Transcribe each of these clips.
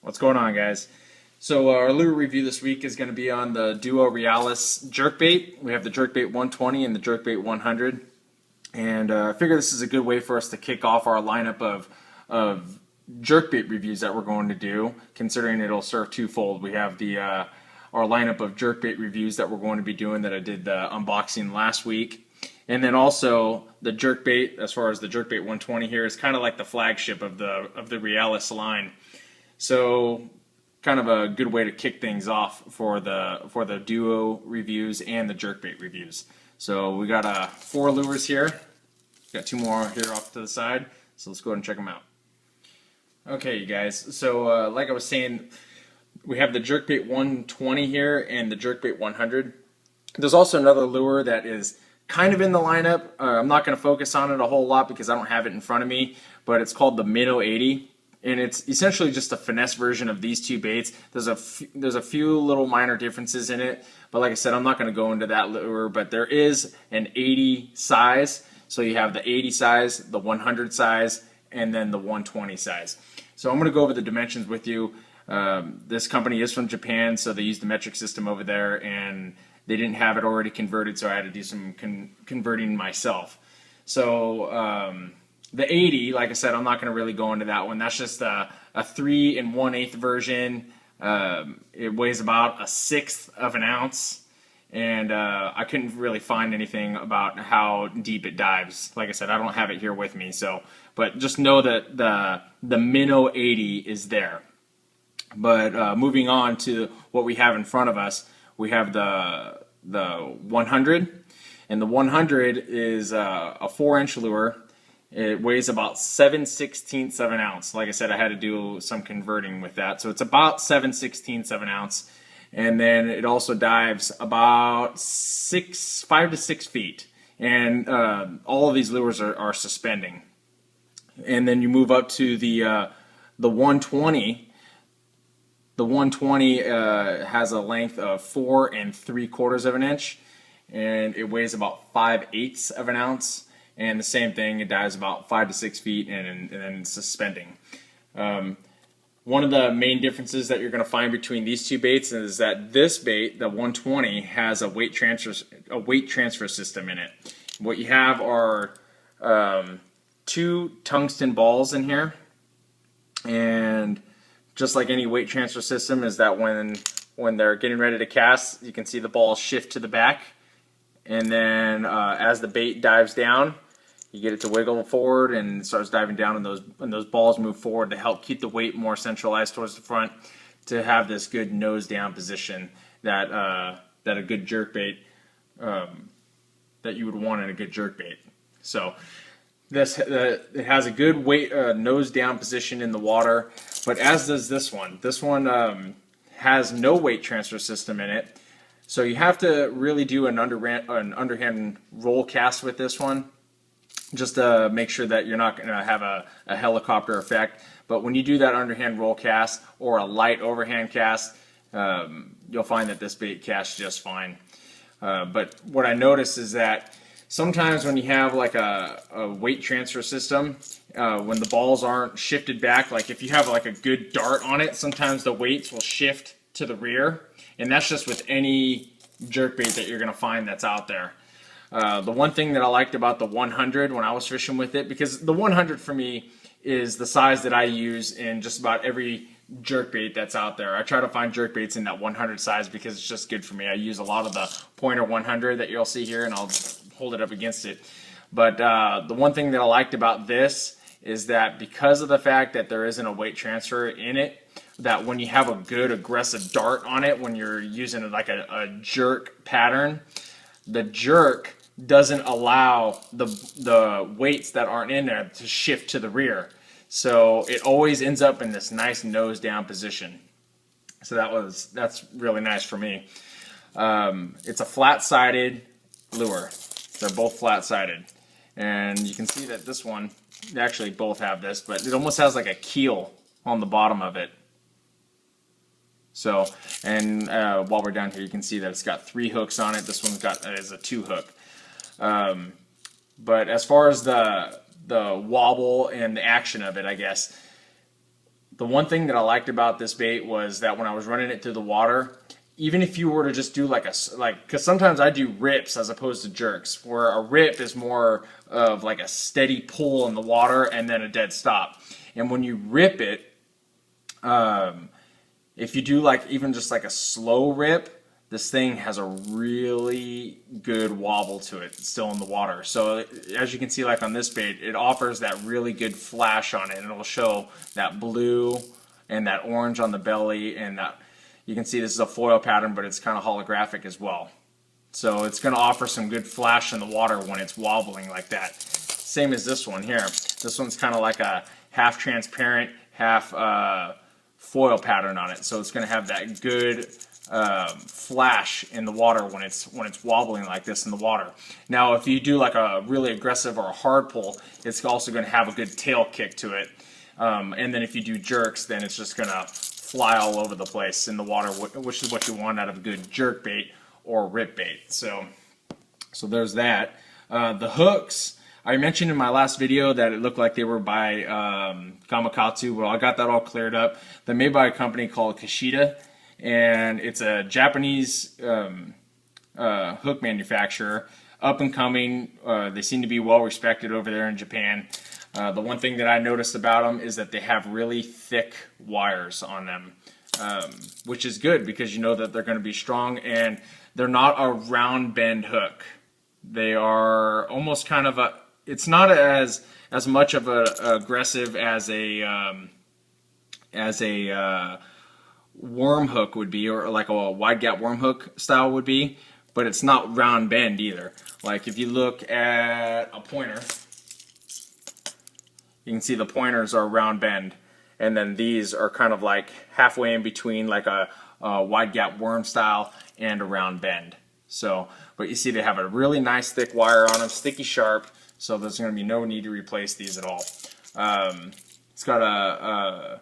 What's going on, guys? So our lure review this week is going to be on the DUO Realis Jerkbait. We have the Jerkbait 120 and the Jerkbait 100. And I figure this is a good way for us to kick off our lineup of jerkbait reviews that we're going to do, considering it'll serve twofold. We have the our lineup of jerkbait reviews that we're going to be doing that I did the unboxing last week. And then also the jerkbait, as far as the Jerkbait 120 here, is kind of like the flagship of the Realis line. So kind of a good way to kick things off for the DUO reviews and the jerkbait reviews. So we got 4 lures here. Got 2 more here off to the side. So let's go ahead and check them out. Okay, you guys. So like I was saying, we have the Jerkbait 120 here and the Jerkbait 100. There's also another lure that is kind of in the lineup. I'm not going to focus on it a whole lot because I don't have it in front of me, but it's called the Minnow 80. And it's essentially just a finesse version of these two baits. There's a few little minor differences in it, but like I said, I'm not going to go into that lure. But there is an 80 size, so you have the 80 size, the 100 size, and then the 120 size. So I'm going to go over the dimensions with you. This company is from Japan, so they use the metric system over there, and they didn't have it already converted, so I had to do some converting myself. So the 80, like I said, I'm not going to really go into that one. That's just a 3 1/8 version. It weighs about 1/6 of an ounce, and I couldn't really find anything about how deep it dives. Like I said, I don't have it here with me, so but just know that the Minnow 80 is there. But moving on to what we have in front of us, we have the 100, and the 100 is a 4-inch lure. It weighs about 7/16 of an ounce. Like I said, I had to do some converting with that. So it's about 7/16 of an ounce. And then it also dives about 5 to 6 feet. And all of these lures are suspending. And then you move up to the 120. The 120 has a length of 4 3/4 of an inch. And it weighs about 5/8 of an ounce. And the same thing, it dives about 5 to 6 feet and then suspending. One of the main differences that you're going to find between these two baits is that this bait, the 120, has a weight transfer system in it. What you have are 2 tungsten balls in here, and just like any weight transfer system, is that when they're getting ready to cast, you can see the balls shift to the back. And then as the bait dives down, you get it to wiggle forward and it starts diving down, and those balls move forward to help keep the weight more centralized towards the front, to have this good nose down position that a good jerkbait that you would want in a good jerkbait. So it has a good weight nose down position in the water, but as does this one. This one has no weight transfer system in it. So you have to really do an underhand roll cast with this one, just to make sure that you're not going to have a helicopter effect. But when you do that underhand roll cast or a light overhand cast, you'll find that this bait casts just fine. But what I noticed is that sometimes when you have like a weight transfer system, when the balls aren't shifted back, like if you have like a good dart on it, sometimes the weights will shift to the rear. And that's just with any jerkbait that you're going to find that's out there. The one thing that I liked about the 100 when I was fishing with it, because the 100 for me is the size that I use in just about every jerkbait that's out there. I try to find jerkbaits in that 100 size because it's just good for me. I use a lot of the pointer 100 that you'll see here, and I'll hold it up against it. But the one thing that I liked about this is that because of the fact that there isn't a weight transfer in it, that when you have a good aggressive dart on it, when you're using like a jerk pattern, the jerk doesn't allow the weights that aren't in there to shift to the rear. So it always ends up in this nice nose down position. So that's really nice for me. It's a flat-sided lure. They're both flat-sided. And you can see that this one, they actually both have this, but it almost has like a keel on the bottom of it. So, and while we're down here, you can see that it's got 3 hooks on it. This one's is a 2 hook. But as far as the wobble and the action of it, I guess, The one thing that I liked about this bait was that when I was running it through the water, even if you were to just do because sometimes I do rips as opposed to jerks, where a rip is more of like a steady pull in the water and then a dead stop. And when you rip it, if you do like even just like a slow rip, this thing has a really good wobble to it still in the water. So as you can see, like on this bait, it offers that really good flash on it, and it'll show that blue and that orange on the belly, and that you can see this is a foil pattern, but it's kind of holographic as well. So it's going to offer some good flash in the water when it's wobbling like that. Same as this one here. This one's kind of like a half transparent, half foil pattern on it. So it's going to have that good flash in the water when it's wobbling like this in the water. Now, if you do like a really aggressive or a hard pull, it's also going to have a good tail kick to it. And then if you do jerks, then it's just going to fly all over the place in the water, which is what you want out of a good jerk bait or rip bait. So there's that. The hooks, I mentioned in my last video that it looked like they were by Gamakatsu. Well, I got that all cleared up. They're made by a company called Kishida, and it's a Japanese hook manufacturer, up and coming. They seem to be well respected over there in Japan. The one thing that I noticed about them is that they have really thick wires on them, which is good because you know that they're going to be strong, and they're not a round bend hook. They are almost kind of a, it's not as much of a aggressive as a worm hook would be, or like a wide gap worm hook style would be, but it's not round bend either. Like if you look at a pointer, you can see the pointers are round bend, and then these are kind of like halfway in between, like a wide gap worm style and a round bend. So, but you see they have a really nice thick wire on them, sticky sharp, so there's going to be no need to replace these at all. It's got a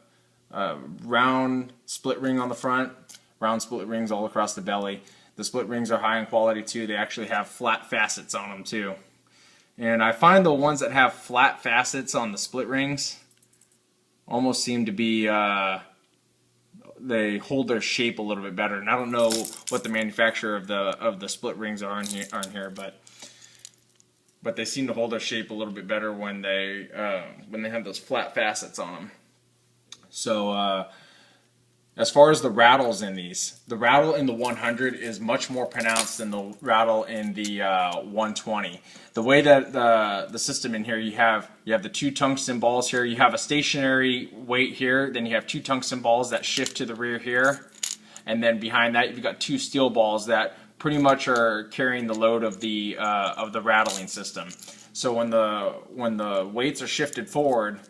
round split ring on the front, round split rings all across the belly. The split rings are high in quality too. They actually have flat facets on them too. And I find the ones that have flat facets on the split rings almost seem to be, they hold their shape a little bit better. And I don't know what the manufacturer of the split rings are in here, but they seem to hold their shape a little bit better when they have those flat facets on them. So as far as the rattles in these, the rattle in the 100 is much more pronounced than the rattle in the 120. The way that the system in here, you have the two tungsten balls here. You have a stationary weight here, then you have two tungsten balls that shift to the rear here, and then behind that you've got two steel balls that pretty much are carrying the load of the rattling system. So when the weights are shifted forward,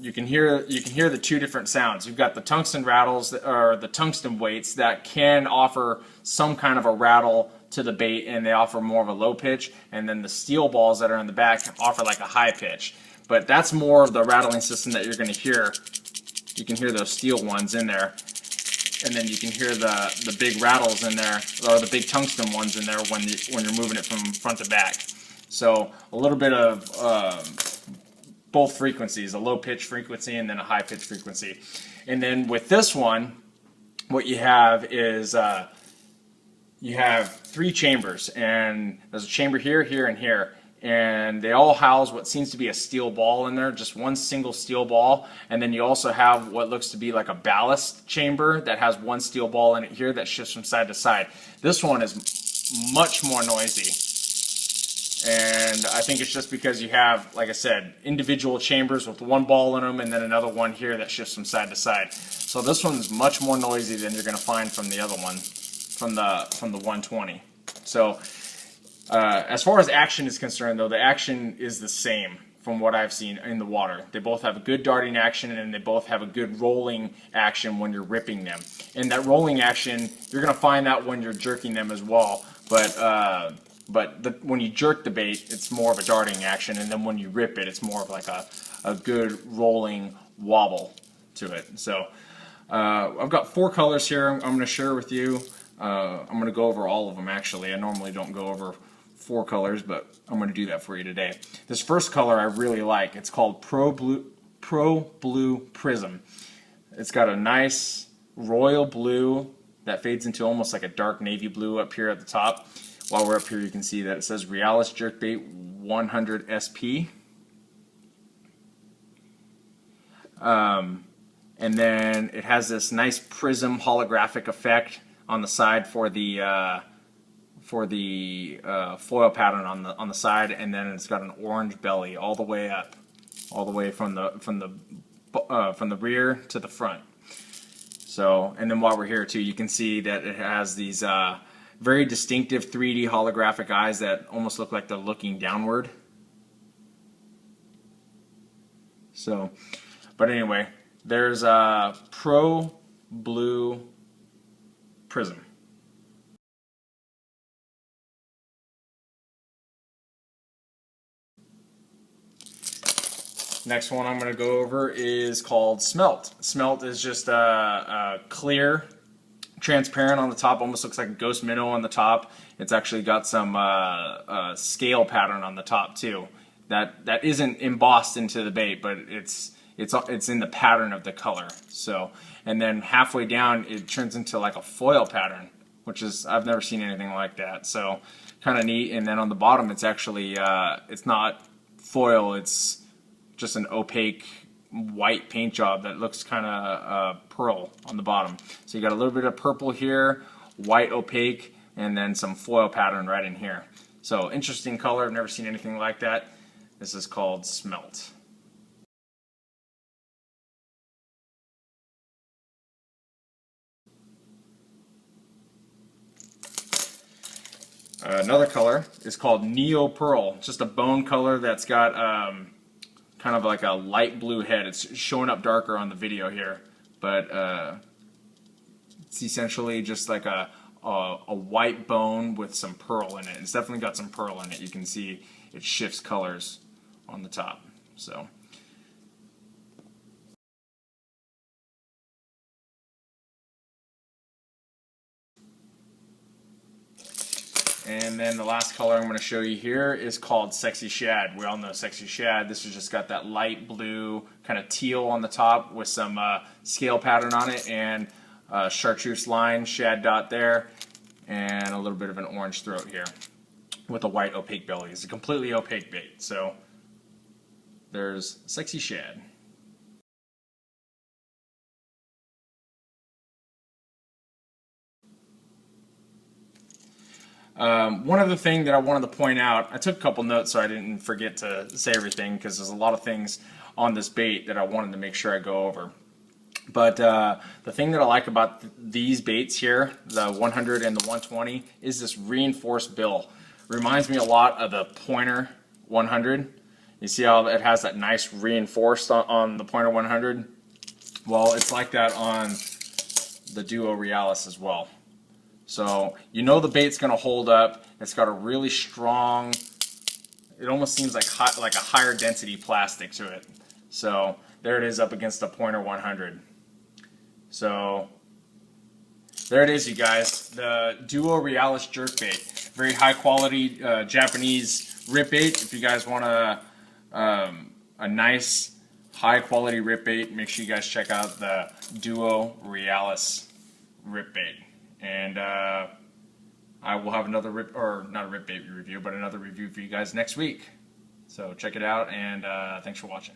you can hear the two different sounds. You've got the tungsten rattles, or the tungsten weights, that can offer some kind of a rattle to the bait, and they offer more of a low pitch, and then the steel balls that are in the back offer like a high pitch. But that's more of the rattling system that you're going to hear. You can hear those steel ones in there, and then you can hear the big rattles in there, or the big tungsten ones in there when you're moving it from front to back. So a little bit of both frequencies, a low pitch frequency and then a high pitch frequency. And then with this one, what you have is you have three chambers, and there's a chamber here, here, and here, and they all house what seems to be a steel ball in there, just one single steel ball. And then you also have what looks to be like a ballast chamber that has one steel ball in it here that shifts from side to side. This one is much more noisy, and I think it's just because you have, like I said, individual chambers with one ball in them and then another one here that shifts from side to side. So this one's much more noisy than you're going to find from the other one, from the 120. So as far as action is concerned, though, the action is the same from what I've seen in the water. They both have a good darting action, and they both have a good rolling action when you're ripping them. And that rolling action, you're going to find that when you're jerking them as well. But when you jerk the bait, it's more of a darting action, and then when you rip it, it's more of like a good rolling wobble to it. So I've got 4 colors here I'm going to share with you. I'm going to go over all of them, actually. I normally don't go over 4 colors, but I'm going to do that for you today. This first color I really like. It's called Pro Blue Prism. It's got a nice royal blue that fades into almost like a dark navy blue up here at the top. While we're up here, you can see that it says Realis Jerkbait 100 SP. And then it has this nice prism holographic effect on the side for the foil pattern on the side, and then it's got an orange belly all the way up, all the way from the rear to the front. So, and then while we're here too, you can see that it has these very distinctive 3D holographic eyes that almost look like they're looking downward. So, but anyway, there's a Pro Blue Prism. Next one I'm going to go over is called Smelt. Smelt is just a clear, transparent on the top, almost looks like a ghost minnow on the top. It's actually got some scale pattern on the top too. That isn't embossed into the bait, but it's in the pattern of the color. So, and then halfway down it turns into like a foil pattern, which is, I've never seen anything like that. So kind of neat. And then on the bottom it's actually it's not foil, it's just an opaque white paint job that looks kind of pearl on the bottom. So you got a little bit of purple here, white opaque, and then some foil pattern right in here. So interesting color. I've never seen anything like that. This is called Smelt. Another color is called Neo Pearl. Just a bone color that's got kind of like a light blue head. It's showing up darker on the video here, but it's essentially just like a white bone with some pearl in it. It's definitely got some pearl in it. You can see it shifts colors on the top. So. And then the last color I'm going to show you here is called Sexy Shad. We all know Sexy Shad. This has just got that light blue, kind of teal on the top with some scale pattern on it, and chartreuse line, shad dot there, and a little bit of an orange throat here with a white opaque belly. It's a completely opaque bait. So there's Sexy Shad. One other thing that I wanted to point out, I took a couple notes so I didn't forget to say everything, because there's a lot of things on this bait that I wanted to make sure I go over. But the thing that I like about these baits here, the 100 and the 120, is this reinforced bill. Reminds me a lot of the Pointer 100. You see how it has that nice reinforced on the Pointer 100? Well, it's like that on the DUO Realis as well. So you know the bait's going to hold up. It's got a really strong, it almost seems like a higher density plastic to it. So there it is up against the Pointer 100. So there it is, you guys. The DUO Realis Jerkbait. Very high quality Japanese rip bait. If you guys want a nice high quality rip bait, make sure you guys check out the DUO Realis rip bait. And I will have another not a rip bait review, but another review for you guys next week. So check it out, and thanks for watching.